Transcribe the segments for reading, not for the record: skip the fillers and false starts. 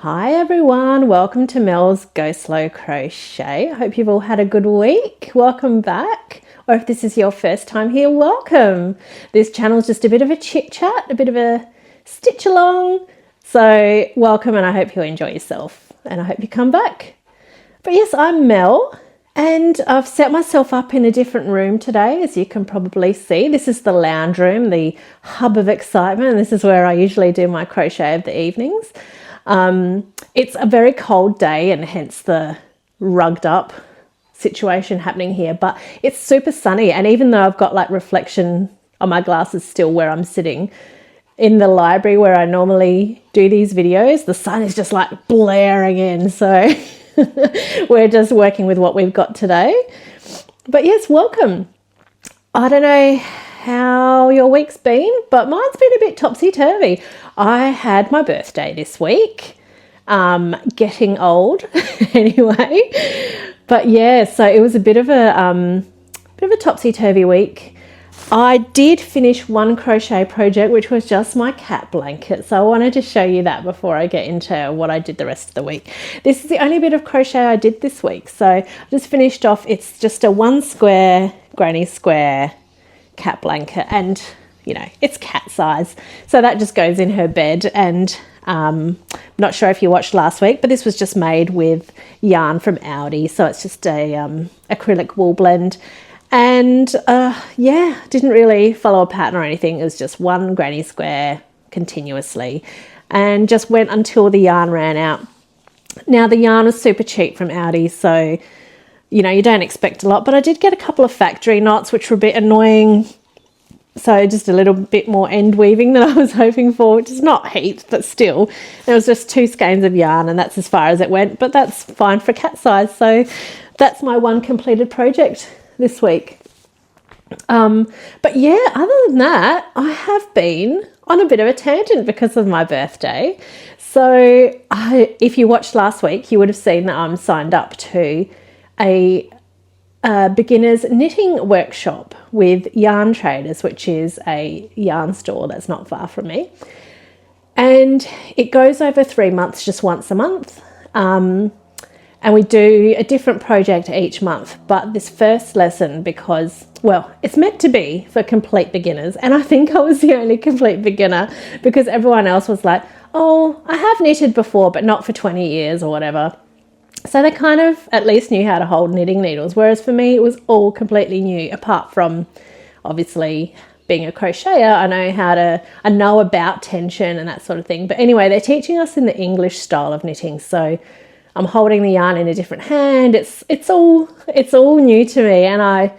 Hi everyone, welcome to Mel's Go Slow Crochet. I hope you've all had a good week. Welcome back. Or if this is your first time here, welcome. This channel is just a bit of a chit chat, a bit of a stitch along. So welcome, and I hope you enjoy yourself and I hope you come back. But yes, I'm Mel and I've set myself up in a different room today, as you can probably see. This is the lounge room, the hub of excitement. And this is where I usually do my crochet of the evenings. It's a very cold day and hence the rugged up situation happening here, but it's super sunny. And even though I've got like reflection on my glasses still where I'm sitting in the library where I normally do these videos, the sun is just like blaring in. So we're just working with what we've got today. But yes, welcome. I don't know how your week's been, but mine's been a bit topsy-turvy. I had my birthday this week, getting old anyway. But yeah, so it was a bit of a topsy-turvy week. I did finish one crochet project, which was just my cat blanket. So I wanted to show you that before I get into what I did the rest of the week. This is the only bit of crochet I did this week. So I just finished off, it's just a 1 square granny square cat blanket, and you know, it's cat size, so that just goes in her bed. And not sure if you watched last week, but this was just made with yarn from Aldi, so it's just a acrylic wool blend. And yeah, didn't really follow a pattern or anything. It was just one granny square continuously, and just went until the yarn ran out. Now the yarn was super cheap from Aldi, so you know, you don't expect a lot, but I did get a couple of factory knots, which were a bit annoying. So just a little bit more end weaving than I was hoping for, which is not heaps, but still. There was just 2 skeins of yarn, and that's as far as it went, but that's fine for cat size. So that's my one completed project this week. But yeah, other than that, I have been on a bit of a tangent because of my birthday. So if you watched last week, you would have seen that I'm signed up to a beginner's knitting workshop with Yarn Traders, which is a yarn store that's not far from me. And it goes over 3 months, just once a month. And we do a different project each month. But this first lesson, because, well, it's meant to be for complete beginners. And I think I was the only complete beginner, because everyone else was like, oh, I have knitted before, but not for 20 years or whatever. So they kind of at least knew how to hold knitting needles, whereas for me it was all completely new, apart from obviously being a crocheter. I know about tension and that sort of thing. But anyway, they're teaching us in the English style of knitting, so I'm holding the yarn in a different hand. It's all new to me, and I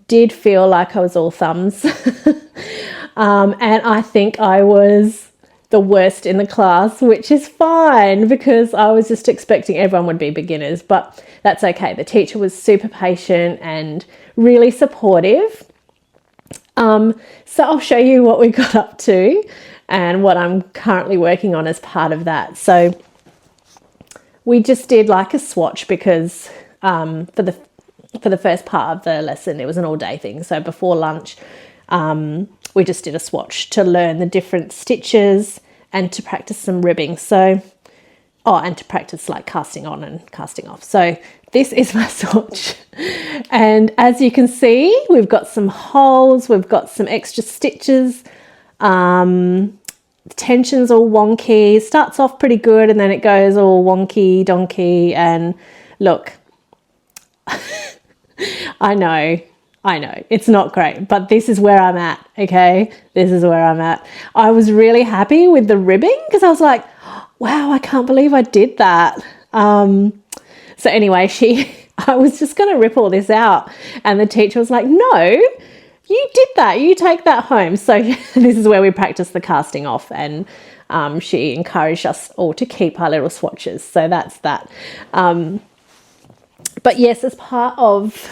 did feel like I was all thumbs. And I think I was the worst in the class, which is fine because I was just expecting everyone would be beginners, but that's okay. The teacher was super patient and really supportive. So I'll show you what we got up to and what I'm currently working on as part of that. So we just did like a swatch because for the first part of the lesson, it was an all-day thing. So before lunch, we just did a swatch to learn the different stitches and to practice some ribbing. So, and to practice like casting on and casting off. So this is my swatch. And as you can see, we've got some holes, we've got some extra stitches. The tension's all wonky, starts off pretty good and then it goes all wonky donkey. And look, I know, it's not great, but this is where I'm at, okay? This is where I'm at. I was really happy with the ribbing because I was like, wow, I can't believe I did that. So anyway, I was just going to rip all this out, and the teacher was like, no, you did that. You take that home. So this is where we practice the casting off, and she encouraged us all to keep our little swatches. So that's that. But yes, as part of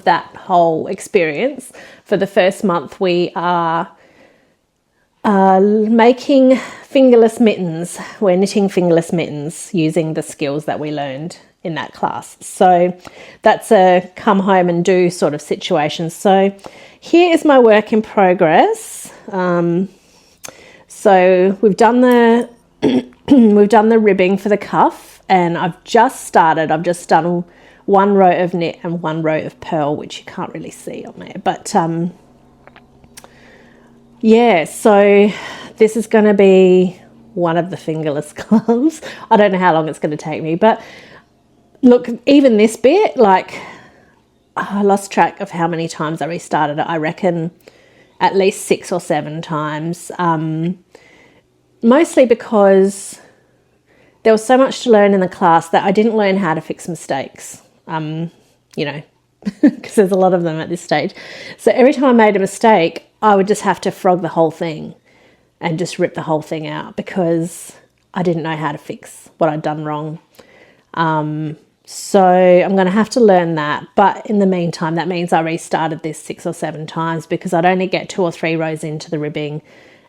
that whole experience, for the first month, we are making fingerless mittens. We're knitting fingerless mittens using the skills that we learned in that class. So that's a come home and do sort of situation. So here is my work in progress. So we've done the we've done the ribbing for the cuff, and I've just done one row of knit and one row of purl, which you can't really see on there, but yeah, so this is going to be one of the fingerless gloves. I don't know how long it's going to take me, but look, even this bit, like, I lost track of how many times I restarted it. I reckon at least 6 or 7 times, mostly because there was so much to learn in the class that I didn't learn how to fix mistakes, you know, because there's a lot of them at this stage. So every time I made a mistake, I would just have to frog the whole thing and just rip the whole thing out because I didn't know how to fix what I'd done wrong. So I'm going to have to learn that. But in the meantime, that means I restarted this 6 or 7 times because I'd only get 2 or 3 rows into the ribbing.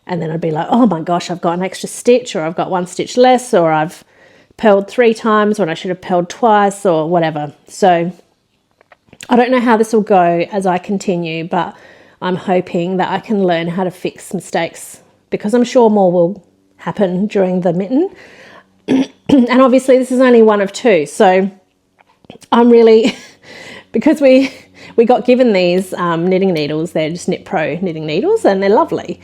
And then I'd be like, oh my gosh, I've got an extra stitch, or I've got 1 stitch less, or I've purled 3 times when I should have purled twice, or whatever. So I don't know how this will go as I continue, but I'm hoping that I can learn how to fix mistakes, because I'm sure more will happen during the mitten. And obviously this is only one of 2. So I'm really, because we got given these knitting needles, they're just Knit Pro knitting needles, and they're lovely.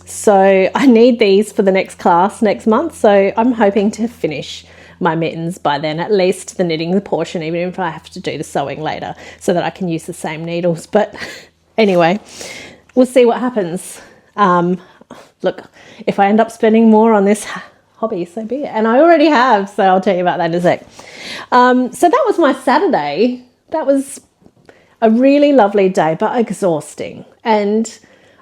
So I need these for the next class next month. So I'm hoping to finish my mittens by then, at least the knitting portion, even if I have to do the sewing later, so that I can use the same needles. But anyway, we'll see what happens. Look, if I end up spending more on this hobby, so be it. And I already have, so I'll tell you about that in a sec. So that was my Saturday. That was a really lovely day, but exhausting. And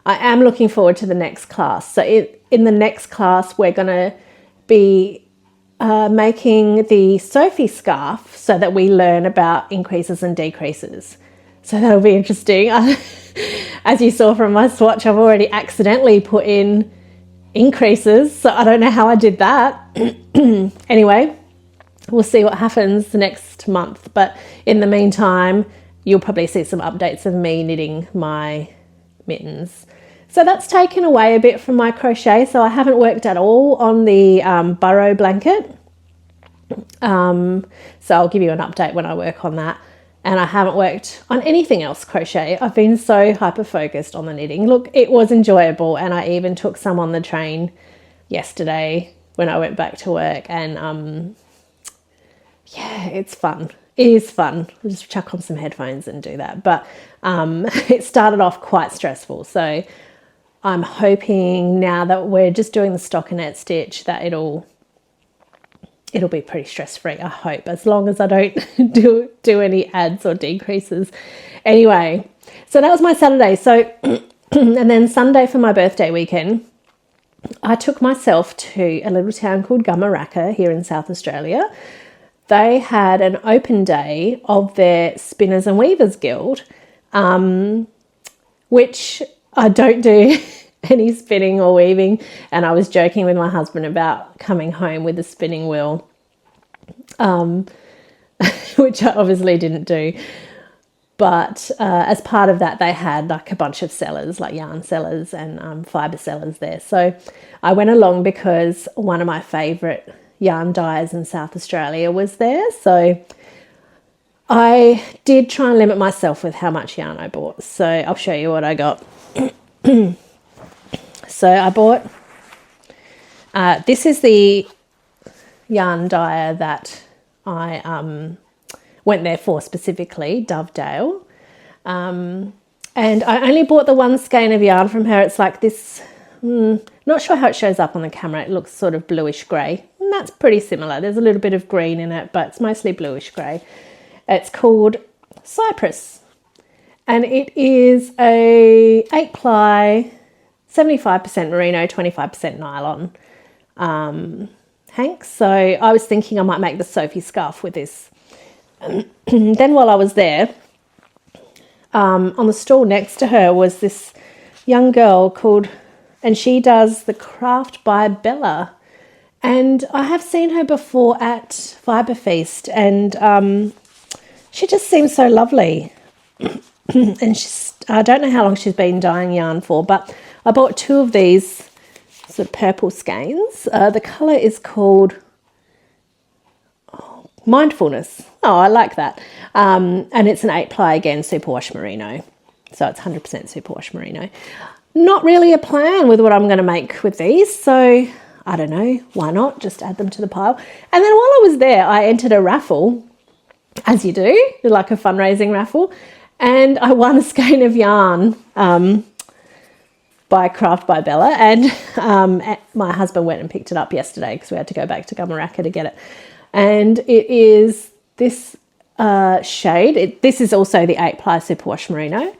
I am looking forward to the next class. So in the next class, we're going to be making the Sophie scarf so that we learn about increases and decreases. So that'll be interesting. As you saw from my swatch, I've already accidentally put in increases, so I don't know how I did that. Anyway, we'll see what happens the next month. But in the meantime, you'll probably see some updates of me knitting my mittens. So that's taken away a bit from my crochet. So I haven't worked at all on the burrow blanket. So I'll give you an update when I work on that. And I haven't worked on anything else crochet. I've been so hyper focused on the knitting. Look, it was enjoyable, and I even took some on the train yesterday when I went back to work, and yeah, it's fun. It is fun. I'll just chuck on some headphones and do that. But it started off quite stressful. So I'm hoping now that we're just doing the stockinette stitch that it'll be pretty stress-free, I hope, as long as I don't do any adds or decreases. Anyway, so that was my Saturday. So, and then Sunday for my birthday weekend, I took myself to a little town called Gumaraka here in South Australia. They had an open day of their Spinners and Weavers Guild, which I don't do any spinning or weaving, and I was joking with my husband about coming home with a spinning wheel, which I obviously didn't do. But as part of that, they had like a bunch of sellers, like yarn sellers and fibre sellers there. So I went along because one of my favourite yarn dyers in South Australia was there. So I did try and limit myself with how much yarn I bought. So I'll show you what I got. So I bought, this is the yarn dyer that I went there for specifically, Dovedale. And I only bought the one skein of yarn from her. It's like this, not sure how it shows up on the camera. It looks sort of bluish grey. And that's pretty similar. There's a little bit of green in it, but it's mostly bluish grey. It's called Cypress. And it is a 8-ply, 75% merino, 25% nylon hank. So I was thinking I might make the Sophie scarf with this. Then while I was there, on the stall next to her was this young girl called, and she does the Craft by Bella. And I have seen her before at Fibre Feast, and she just seems so lovely. And I don't know how long she's been dyeing yarn for, but I bought 2 of these sort of purple skeins. The colour is called Mindfulness. Oh, I like that. And it's an 8-ply again, superwash merino. So it's 100% superwash merino. Not really a plan with what I'm going to make with these. So I don't know, why not? Just add them to the pile. And then while I was there, I entered a raffle, as you do, like a fundraising raffle. And I won a skein of yarn by Craft by Bella. And my husband went and picked it up yesterday because we had to go back to Gumaraka to get it. And it is this shade. This is also the 8-ply superwash merino.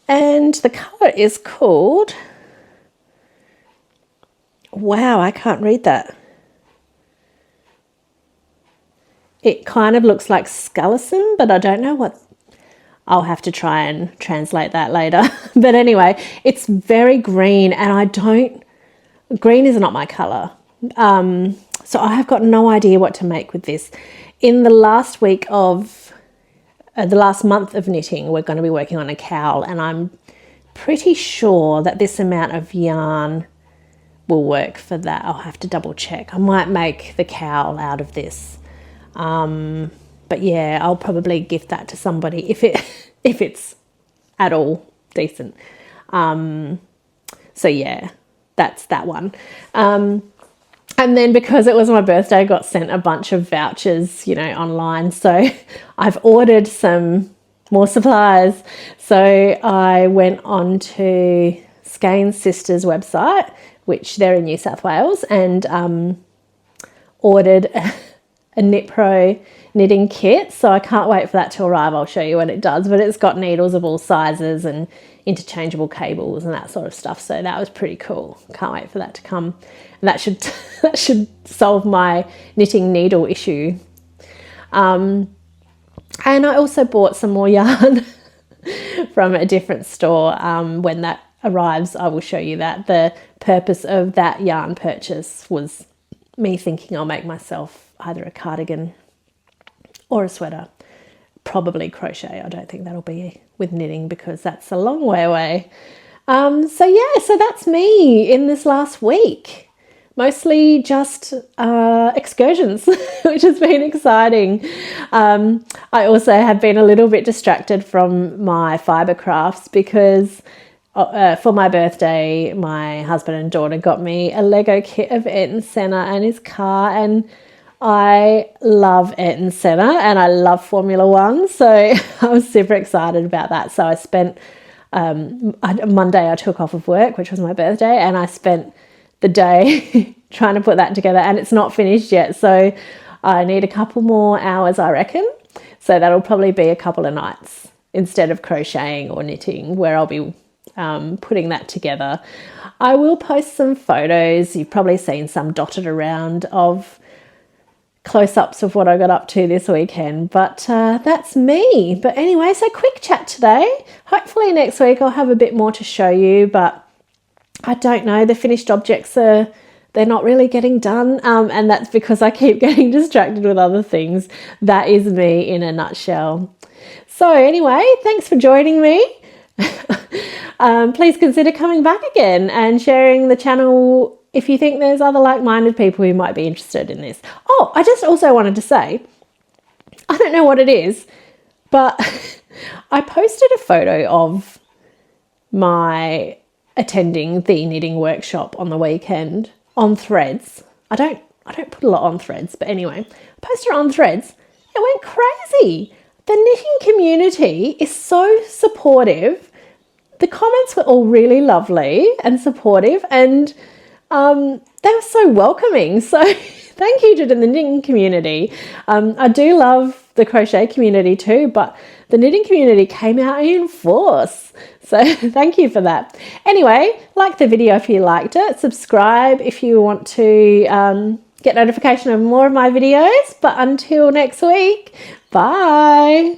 And the colour is called... Wow, I can't read that. It kind of looks like Scullison, but I don't know what... I'll have to try and translate that later. But anyway, it's very green, and green is not my colour. So I have got no idea what to make with this. In the last week of, the last month of knitting, we're going to be working on a cowl, and I'm pretty sure that this amount of yarn will work for that. I'll have to double check. I might make the cowl out of this. But yeah, I'll probably gift that to somebody if it's at all decent. So yeah, that's that one. And then because it was my birthday, I got sent a bunch of vouchers, online. So I've ordered some more supplies. So I went on to Skein Sisters website, which they're in New South Wales, and ordered a Knit Pro knitting kit. So I can't wait for that to arrive. I'll show you when it does, but it's got needles of all sizes and interchangeable cables and that sort of stuff. So that was pretty cool. Can't wait for that to come. And that should solve my knitting needle issue. And I also bought some more yarn from a different store. When that arrives, I will show you that. The purpose of that yarn purchase was me thinking I'll make myself either a cardigan or a sweater, probably crochet. I don't think that'll be with knitting because that's a long way away. So that's me in this last week. Mostly just excursions, which has been exciting. I also have been a little bit distracted from my fibre crafts because for my birthday, my husband and daughter got me a Lego kit of Ayrton Senna and his car, and I love Ayrton Senna and I love Formula One, so I was super excited about that. So I spent Monday I took off of work, which was my birthday, and I spent the day trying to put that together, and it's not finished yet, so I need a couple more hours, I reckon. So that'll probably be a couple of nights instead of crocheting or knitting, where I'll be putting that together. I will post some photos. You've probably seen some dotted around of close-ups of what I got up to this weekend, but that's me. But anyway, so quick chat today. Hopefully next week I'll have a bit more to show you, but I don't know, the finished objects they're not really getting done, and that's because I keep getting distracted with other things. That is me in a nutshell. So anyway, thanks for joining me. Please consider coming back again and sharing the channel if you think there's other like-minded people who might be interested in this. Oh, I just also wanted to say, I don't know what it is, but I posted a photo of my attending the knitting workshop on the weekend on Threads. I don't put a lot on Threads, but anyway, I posted it on Threads. It went crazy. The knitting community is so supportive. The comments were all really lovely and supportive, and they were so welcoming. So thank you to the knitting community. I do love the crochet community too, but the knitting community came out in force. So thank you for that. Anyway, like the video if you liked it. Subscribe if you want to get notification of more of my videos. But until next week, bye.